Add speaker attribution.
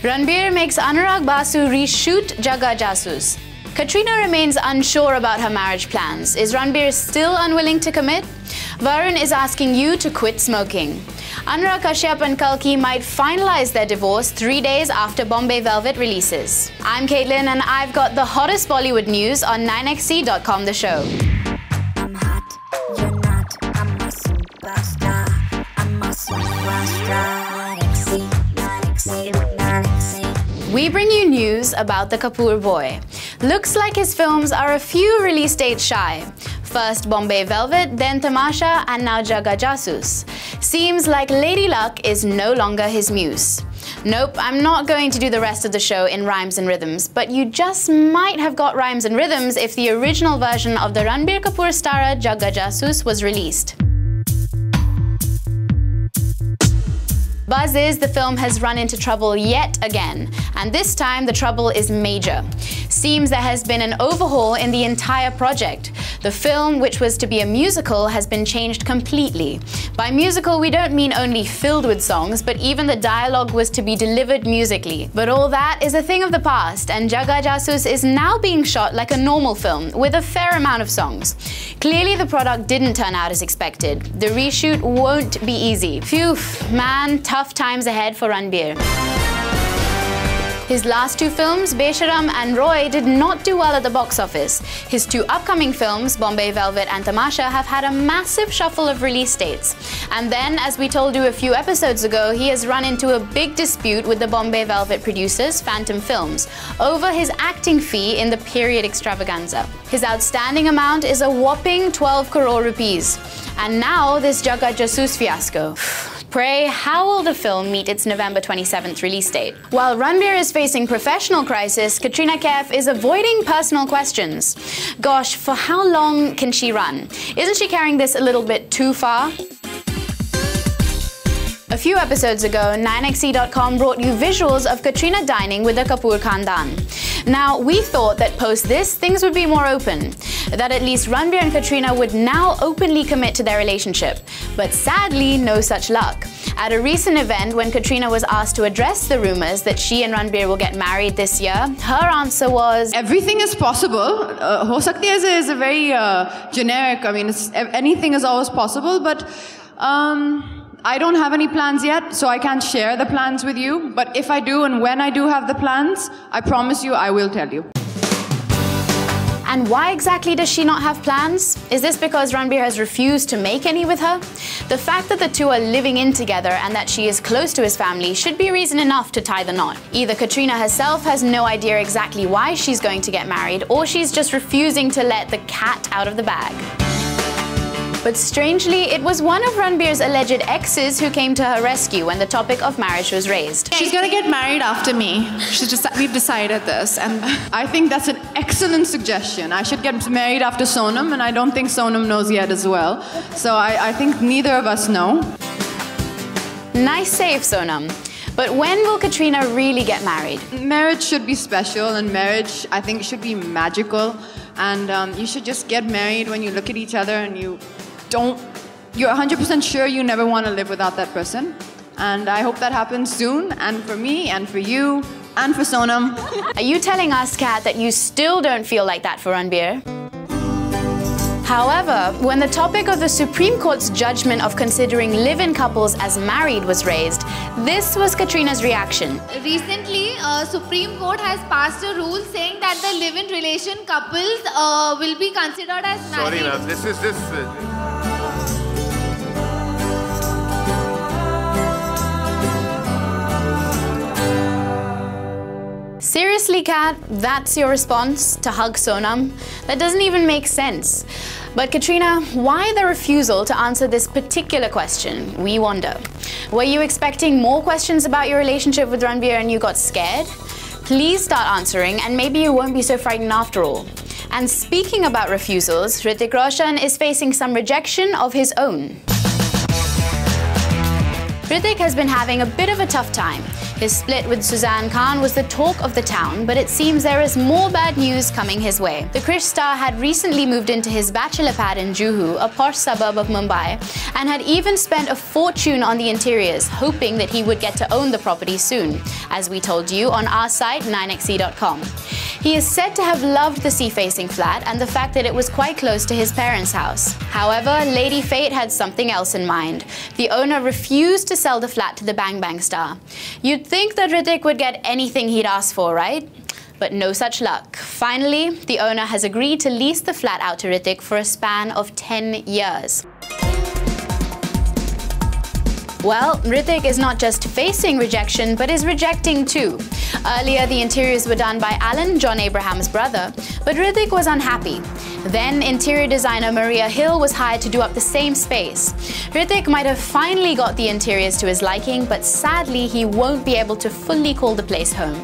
Speaker 1: Ranbir makes Anurag Basu reshoot Jaga Jasus. Katrina remains unsure about her marriage plans. Is Ranbir still unwilling to commit? Varun is asking you to quit smoking. Anurag Kashyap and Kalki might finalize their divorce 3 days after Bombay Velvet releases. I'm Caitlin and I've got the hottest Bollywood news on 9xc.com The Show.
Speaker 2: I'm hot, you're not, I'm a superstar, I'm a superstar. 9xc.
Speaker 1: We bring you news about the Kapoor boy. Looks like his films are a few release dates shy. First Bombay Velvet, then Tamasha, and now Jaga Jasus. Seems like Lady Luck is no longer his muse. Nope, I'm not going to do the rest of the show in rhymes and rhythms, but you just might have got rhymes and rhythms if the original version of the Ranbir Kapoor starrer Jaga Jasus was released. Buzz is the film has run into trouble yet again, and this time the trouble is major. Seems there has been an overhaul in the entire project. The film, which was to be a musical, has been changed completely. By musical, we don't mean only filled with songs, but even the dialogue was to be delivered musically. But all that is a thing of the past, and Jaga Jasus is now being shot like a normal film, with a fair amount of songs. Clearly the product didn't turn out as expected. The reshoot won't be easy. Phew, man, tough times ahead for Ranbir. His last two films, Besharam and Roy, did not do well at the box office. His two upcoming films, Bombay Velvet and Tamasha, have had a massive shuffle of release dates. And then, as we told you a few episodes ago, he has run into a big dispute with the Bombay Velvet producers, Phantom Films, over his acting fee in the period extravaganza. His outstanding amount is a whopping 12 crore rupees. And now this Jaga Jasus fiasco. Pray, how will the film meet its November 27th release date? While Ranbir is facing professional crisis, Katrina Kaif is avoiding personal questions. Gosh, for how long can she run? Isn't she carrying this a little bit too far? A few episodes ago, 9xc.com brought you visuals of Katrina dining with the Kapoor Khandan. Now, we thought that post this, things would be more open, that at least Ranbir and Katrina would now openly commit to their relationship. But sadly, no such luck. At a recent event, when Katrina was asked to address the rumors that she and Ranbir will get married this year, her answer was,
Speaker 3: everything is possible. Ho sakti hai is a very generic, I mean, anything is always possible, but I don't have any plans yet, so I can't share the plans with you. But if I do and when I do have the plans, I promise you I will tell you.
Speaker 1: And why exactly does she not have plans? Is this because Ranbir has refused to make any with her? The fact that the two are living in together and that she is close to his family should be reason enough to tie the knot. Either Katrina herself has no idea exactly why she's going to get married, or she's just refusing to let the cat out of the bag. But strangely, it was one of Ranbir's alleged exes who came to her rescue when the topic of marriage was raised.
Speaker 4: She's gonna get married after me. We've decided this, and
Speaker 3: I think that's an excellent suggestion. I should get married after Sonam, and I don't think Sonam knows yet as well. So I think neither of us know.
Speaker 1: Nice save, Sonam. But when will Katrina really get married?
Speaker 3: Marriage should be special, and marriage, I think, should be magical. And you should just get married when you look at each other and you're 100% sure you never want to live without that person. And I hope that happens soon, and for me, and for you, and for Sonam.
Speaker 1: Are you telling us, Kat, that you still don't feel like that for Ranbir? However, when the topic of the Supreme Court's judgment of considering live-in couples as married was raised, this was Katrina's reaction.
Speaker 5: Recently, Supreme Court has passed a rule saying that the live-in relation couples will be considered as married.
Speaker 6: Sorry, now this is this.
Speaker 1: Seriously, Kat, that's your response to hug Sonam? That doesn't even make sense. But Katrina, why the refusal to answer this particular question, we wonder? Were you expecting more questions about your relationship with Ranbir and you got scared? Please start answering and maybe you won't be so frightened after all. And speaking about refusals, Hrithik Roshan is facing some rejection of his own. Hrithik has been having a bit of a tough time. His split with Suzanne Khan was the talk of the town, but it seems there is more bad news coming his way. The Krish star had recently moved into his bachelor pad in Juhu, a posh suburb of Mumbai, and had even spent a fortune on the interiors, hoping that he would get to own the property soon, as we told you on our site 9xe.com. He is said to have loved the sea-facing flat and the fact that it was quite close to his parents' house. However, Lady Fate had something else in mind. The owner refused to sell the flat to the Bang Bang star. You'd think that Hrithik would get anything he'd asked for, right? But no such luck. Finally, the owner has agreed to lease the flat out to Hrithik for a span of 10 years. Well, Hrithik is not just facing rejection, but is rejecting too. Earlier, the interiors were done by Alan, John Abraham's brother, but Hrithik was unhappy. Then, interior designer Maria Hill was hired to do up the same space. Hrithik might have finally got the interiors to his liking, but sadly, he won't be able to fully call the place home.